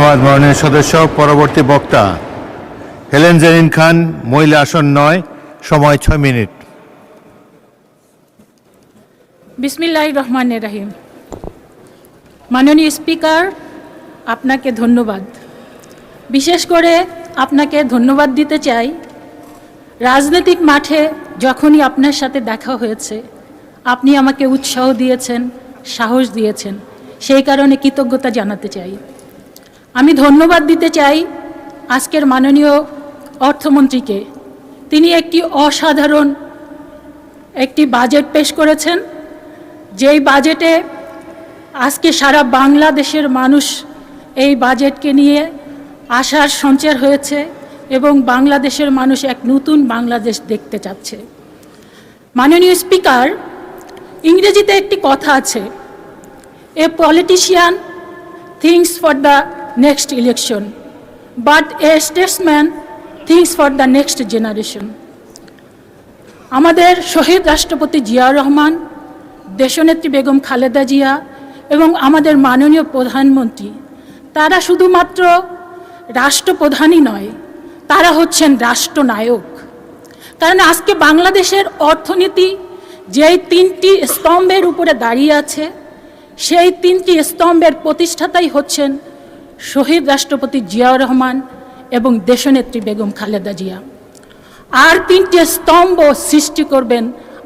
ধন্যবাদ মাননীয় সদস্য। পরবর্তী বক্তা হেলেন জেরিন খান, মহিলা আসন 9, সময় 6 মিনিট। বিসমিল্লাহির রহমানির রহিম। মাননীয় স্পিকার, আপনাকে ধন্যবাদ। বিশেষ করে আপনাকে ধন্যবাদ দিতে চাই, রাজনৈতিক মাঠে যখনই আপনার সাথে দেখা হয়েছে আপনি আমাকে উৎসাহ দিয়েছেন, সাহস দিয়েছেন, সেই কারণে কৃতজ্ঞতা জানাতে চাই। আমি ধন্যবাদ দিতে চাই আজকের মাননীয় অর্থমন্ত্রীকে। তিনি একটি অসাধারণ একটি বাজেট পেশ করেছেন, যেই বাজেটে আজকে সারা বাংলাদেশের মানুষ এই বাজেটকে নিয়ে আশার সঞ্চার হয়েছে এবং বাংলাদেশের মানুষ এক নতুন বাংলাদেশ দেখতে চাচ্ছে। মাননীয় স্পিকার, ইংরেজিতে একটি কথা আছে, এ politician things for the next election but A Statesman things for the next generation. আমাদের শহীদ রাষ্ট্রপতি জিয়াউর রহমান, দেশনেত্রী বেগম খালেদা জিয়া এবং আমাদের মাননীয় প্রধানমন্ত্রী, তারা শুধুমাত্র রাষ্ট্রপ্রধানই নয়, তারা হচ্ছেন রাষ্ট্রনায়ক। কারণ আজকে বাংলাদেশের অর্থনীতি যেই 3টি স্তম্ভের উপরে দাঁড়িয়ে আছে, সেই 3টি স্তম্ভের প্রতিষ্ঠাতাই হচ্ছেন শহীদ রাষ্ট্রপতি জিয়াউর রহমান এবং দেশনেত্রী বেগম খালেদা জিয়া। আর 3টি স্তম্ভ সৃষ্টি করবেন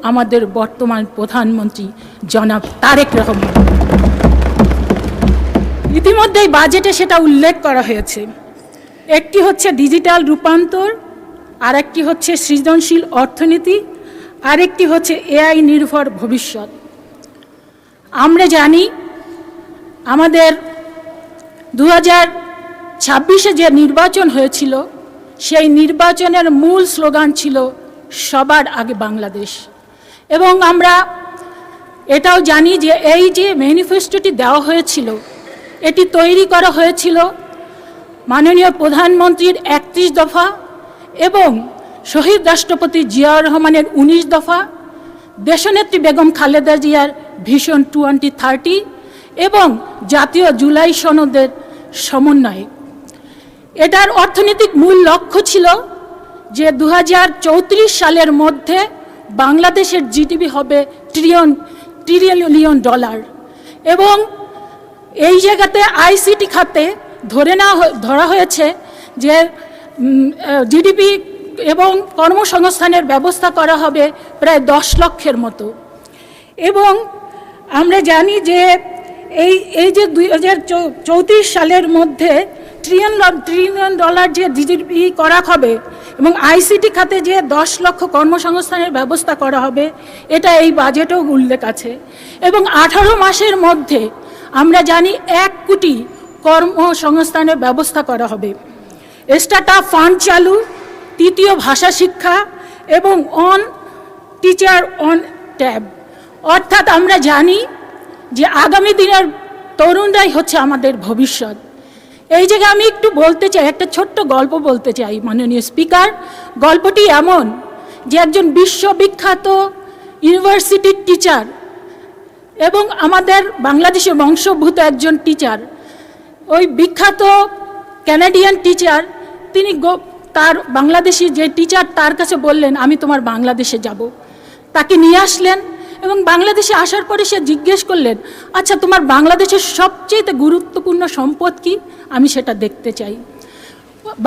আমাদের বর্তমান প্রধানমন্ত্রী জনাব তারেক রহমান। ইতিমধ্যেই বাজেটে সেটা উল্লেখ করা হয়েছে। একটি হচ্ছে ডিজিটাল রূপান্তর, আরেকটি হচ্ছে সৃজনশীল অর্থনীতি, আরেকটি হচ্ছে এআই নির্ভর ভবিষ্যৎ। আমরা জানি আমাদের 2026-এ যে নির্বাচন হয়েছিল, সেই নির্বাচনের মূল স্লোগান ছিল সবার আগে বাংলাদেশ। এবং আমরা এটাও জানি যে এই যে ম্যানিফেস্টোটি দেওয়া হয়েছিল, এটি তৈরি করা হয়েছিল মাননীয় প্রধানমন্ত্রীর 31 দফা এবং শহীদ রাষ্ট্রপতি জিয়াউর রহমানের 19 দফা, দেশনেত্রী বেগম খালেদা জিয়ার ভিশন 2030 এবং জাতীয় জুলাই সনদের সমন্বয়ে। এটার অর্থনৈতিক মূল লক্ষ্য ছিল যে 2034 সালের মধ্যে বাংলাদেশের জিডিপি হবে ট্রিলিয়ন ডলার। এবং এই জায়গাতে আইসিটি খাতে ধরা হয়েছে যে জিডিপি এবং কর্মসংস্থানের ব্যবস্থা করা হবে প্রায় 10 লক্ষের মতো। এবং আমরা জানি যে এই যে 2034 সালের মধ্যে ট্রিলিয়ন ডলার যে জিডিপি করা হবে এবং আইসিটি খাতে যে 10 লক্ষ কর্মসংস্থানের ব্যবস্থা করা হবে, এটা এই বাজেটেও উল্লেখ আছে। এবং 18 মাসের মধ্যে আমরা জানি 1 কোটি কর্মসংস্থানের ব্যবস্থা করা হবে। স্টার্টআপ ফান্ড চালু, 3য় ভাষা শিক্ষা এবং অন টিচার অন ট্যাব। অর্থাৎ আমরা জানি যে আগামী দিনের তরুণরাই হচ্ছে আমাদের ভবিষ্যৎ। এই জায়গায় আমি একটু বলতে চাই, একটা ছোট্ট গল্প বলতে চাই মাননীয় স্পিকার। গল্পটি এমন যে একজন বিশ্ববিখ্যাত ইউনিভার্সিটির টিচার এবং আমাদের বাংলাদেশের বংশোদ্ভূত একজন টিচার, ওই বিখ্যাত ক্যানাডিয়ান টিচার, তিনি তার বাংলাদেশি যে টিচার তার কাছে বললেন আমি তোমার বাংলাদেশে যাব। তাকে নিয়ে আসলেন এবং বাংলাদেশে আসার পরে সে জিজ্ঞেস করলেন, আচ্ছা তোমার বাংলাদেশের সবচেয়ে গুরুত্বপূর্ণ সম্পদ কি, আমি সেটা দেখতে চাই।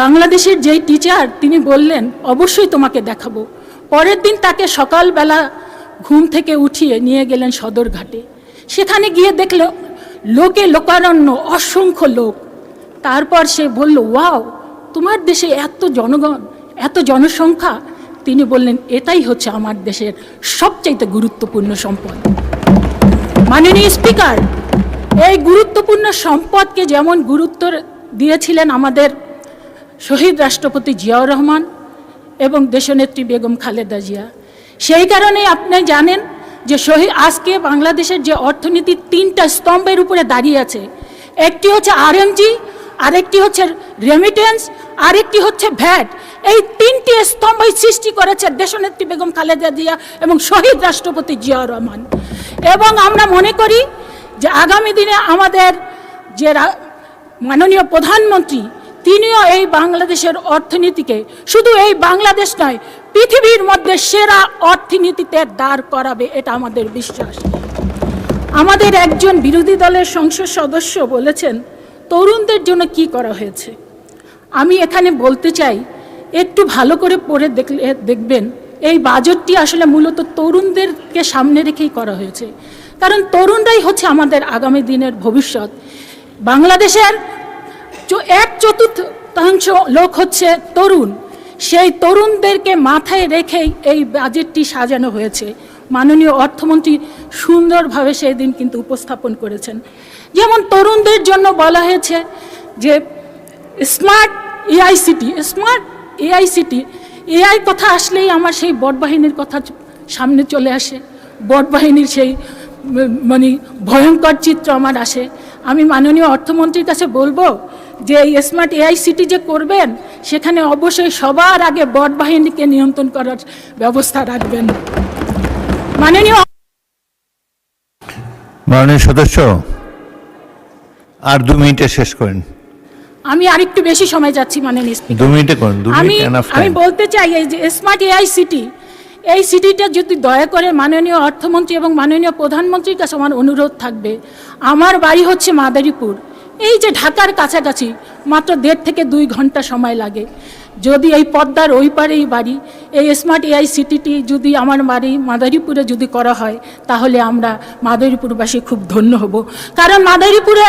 বাংলাদেশের যেই টিচার তিনি বললেন অবশ্যই তোমাকে দেখাবো। পরের দিন তাকে সকালবেলা ঘুম থেকে উঠিয়ে নিয়ে গেলেন সদরঘাটে। সেখানে গিয়ে দেখল লোকে লোকারণ্য, অসংখ্য লোক। তারপর সে বলল, ওয়াও, তোমার দেশে এত জনগণ, এত জনসংখ্যা। তিনি বললেন এটাই হচ্ছে আমার দেশের সবচাইতে গুরুত্বপূর্ণ সম্পদ। মাননীয় স্পিকার, এই গুরুত্বপূর্ণ সম্পদকে যেমন গুরুত্ব দিয়েছিলেন আমাদের শহীদ রাষ্ট্রপতি জিয়াউর রহমান এবং দেশনেত্রী বেগম খালেদা জিয়া, সেই কারণে আপনি জানেন যে আজকে বাংলাদেশের যে অর্থনীতি 3টা স্তম্ভের উপরে দাঁড়িয়ে আছে। একটি হচ্ছে আরএমজি, আরেকটি হচ্ছে রেমিটেন্স, আরেকটি হচ্ছে ভ্যাট। এই 3টি স্তম্ভই সৃষ্টি করেছে দেশনেত্রী বেগম খালেদা জিয়া এবং শহীদ রাষ্ট্রপতি জিয়াউর রহমান। এবং আমরা মনে করি যে আগামী দিনে আমাদের যে মাননীয় প্রধানমন্ত্রী তিনিও এই বাংলাদেশের অর্থনীতিকে শুধু এই বাংলাদেশ নয় পৃথিবীর মধ্যে সেরা অর্থনীতিতে দাঁড় করাবে, এটা আমাদের বিশ্বাস। আমাদের একজন বিরোধী দলের সংসদ সদস্য বলেছেন তরুণদের জন্য কি করা হয়েছে। আমি এখানে বলতে চাই একটু ভালো করে পড়ে দেখবেন এই বাজেটটি আসলে মূলত তরুণদেরকে সামনে রেখেই করা হয়েছে, কারণ তরুণরাই হচ্ছে আমাদের আগামী দিনের ভবিষ্যৎ। বাংলাদেশের 1/4 লোক হচ্ছে তরুণ, সেই তরুণদেরকে মাথায় রেখেই এই বাজেটটি সাজানো হয়েছে। মাননীয় অর্থমন্ত্রী সুন্দরভাবে সেই দিন কিন্তু উপস্থাপন করেছেন। যেমন তরুণদের জন্য বলা হয়েছে যে স্মার্ট এআইসিটি এআই কথা আসলেই আমার সেই বটবাহিনীর কথা সামনে চলে আসে। বটবাহিনীর সেই মানে ভয়ঙ্কর চিত্র আমার আসে। আমি মাননীয় অর্থমন্ত্রীর কাছে বলবো যে এই স্মার্ট এআইসিটি যে করবেন সেখানে অবশ্যই সবার আগে বটবাহিনীকে নিয়ন্ত্রণ করার ব্যবস্থা রাখবেন। মাননীয় সদস্য আর 2 মিনিটে শেষ করেন। আমি আরেকটু বেশি সময় যাচ্ছি মাননীয় স্পিকার। 2 মিনিটে করেন, 2 মিনিট এনাফ টাইম। আমি বলতে চাই এই যে স্মার্ট এআইসিটি এই সিটিটা যদি দয়া করে মাননীয় অর্থমন্ত্রী এবং মাননীয় প্রধানমন্ত্রীর কাছে আমার অনুরোধ থাকবে, আমার বাড়ি হচ্ছে মাদারীপুর, এই যে ঢাকার কাছাকাছি মাত্র 1.5 থেকে 2 ঘন্টা সময় লাগে। যদি এই পদ্মার ওই পারেই বাড়ি, এই স্মার্ট এআইসিটিটি যদি আমার বাড়ি মাদারীপুরে যদি করা হয় তাহলে আমরা মাদারীপুরবাসী খুব ধন্য হব। কারণ মাদারীপুরে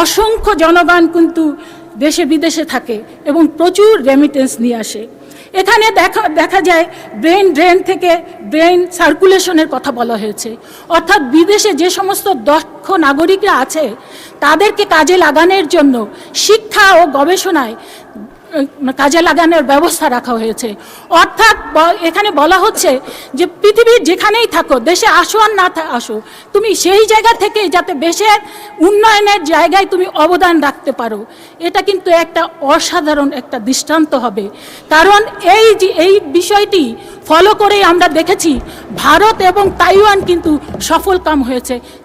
অসংখ্য জনগণ কিন্তু দেশে বিদেশে থাকে এবং প্রচুর রেমিটেন্স নিয়ে আসে। এখানে দেখা যায় ব্রেন ড্রেন থেকে ব্রেন সার্কুলেশনের কথা বলা হয়েছে, অর্থাৎ বিদেশে যে সমস্ত দক্ষ নাগরিকরা আছে তাদেরকে কাজে লাগানোর জন্য শিক্ষা ও গবেষণায় কাজে লাগানোর ব্যবস্থা রাখা হয়েছে। অর্থাৎ এখানে বলা হচ্ছে যে পৃথিবীর যেখানেই থাকো, দেশে আসো আর না আসো, তুমি সেই জায়গা থেকে যাতে দেশের উন্নয়নের জায়গায় তুমি অবদান রাখতে পারো, এটা কিন্তু একটা অসাধারণ একটা দৃষ্টান্ত হবে। কারণ এই বিষয়টি ফলো করেই আমরা দেখেছি ভারত এবং তাইওয়ান কিন্তু সফল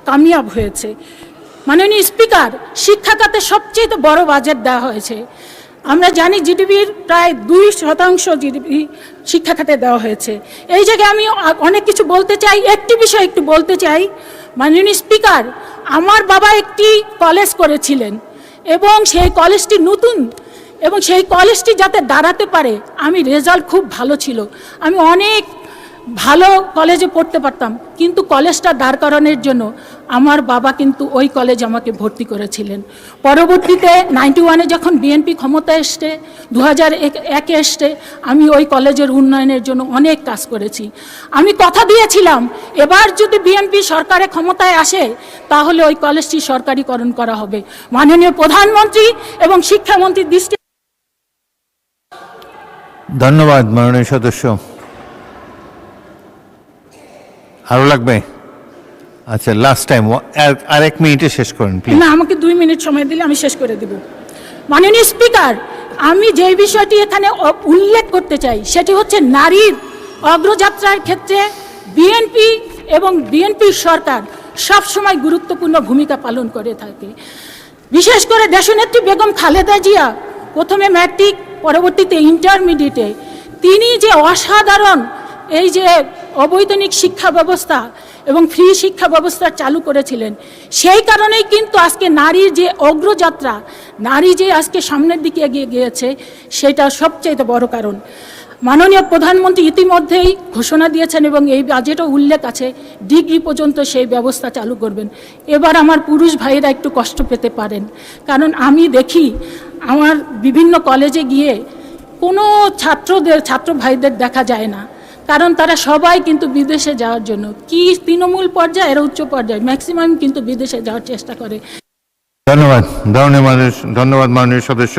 কামিয়াব হয়েছে। মাননীয় স্পিকার, শিক্ষা খাতে সবচেয়ে বড় বাজেট দেওয়া হয়েছে। আমরা জানি জিডিপির প্রায় 2% জিডিপি শিক্ষা খাতে দেওয়া হয়েছে। এই জায়গায় আমি অনেক কিছু বলতে চাই, একটি বিষয় একটু বলতে চাই। মাননীয় স্পিকার, আমার বাবা একটি কলেজ করেছিলেন এবং সেই কলেজটি নতুন, এবং সেই কলেজটি যাতে দাঁড়াতে পারে, আমি রেজাল্ট খুব ভালো ছিল, আমি অনেক ভালো কলেজে পড়তে পারতাম, কিন্তু কলেজটা দাঁড় করানোর জন্য আমার বাবা কিন্তু ওই কলেজে আমাকে ভর্তি করেছিলেন। পরবর্তীতে 91-এ যখন বিএনপি ক্ষমতায় এসছে, 2001-এ এসছে, আমি ওই কলেজের উন্নয়নের জন্য অনেক কাজ করেছি। আমি কথা দিয়েছিলাম এবার যদি বিএনপি সরকারে ক্ষমতায় আসে তাহলে ওই কলেজটি সরকারিকরণ করা হবে। মাননীয় প্রধানমন্ত্রী এবং শিক্ষামন্ত্রীর দৃষ্টি। ধন্যবাদ মাননীয় সদস্য। আরো লাগবে? আচ্ছা, লাস্ট টাইম আর 1 মিনিটে শেষ করেন প্লিজ। না, আমাকে 2 মিনিট সময় দিলে আমি শেষ করে দেব। মাননীয় স্পিকার, আমি যে বিষয়টি এখানে উল্লেখ করতে চাই সেটি হচ্ছে নারীর অগ্রযাত্রার ক্ষেত্রে বিএনপি এবং বিএনপি সরকার সবসময় গুরুত্বপূর্ণ ভূমিকা পালন করে থাকে। বিশেষ করে দেশনেত্রী বেগম খালেদা জিয়া প্রথমে ম্যাট্রিক, পরবর্তীতে ইন্টারমিডিয়েটে তিনি যে অসাধারণ এই যে অবৈতনিক শিক্ষা ব্যবস্থা এবং ফ্রি শিক্ষা ব্যবস্থা চালু করেছিলেন, সেই কারণেই কিন্তু আজকে নারীর যে অগ্রযাত্রা, নারী যে আজকে সামনের দিকে এগিয়ে গিয়েছে, সেটা সবচেয়ে বড় কারণ। মাননীয় প্রধানমন্ত্রী ইতিমধ্যেই ঘোষণা দিয়েছেন এবং এই বাজেটও উল্লেখ আছে, ডিগ্রি পর্যন্ত সেই ব্যবস্থা চালু করবেন। এবার আমার পুরুষ ভাইয়েরা একটু কষ্ট পেতে পারেন, কারণ আমি দেখি আমার বিভিন্ন কলেজে গিয়ে কোনো ছাত্র ভাইদের দেখা যায় না, কারণ তারা সবাই কিন্তু বিদেশে যাওয়ার জন্য, কি তৃণমূল পর্যায়ে এর উচ্চ পর্যায়ে ম্যাক্সিমাম কিন্তু বিদেশে যাওয়ার চেষ্টা করে। ধন্যবাদ মাননীয় সদস্য।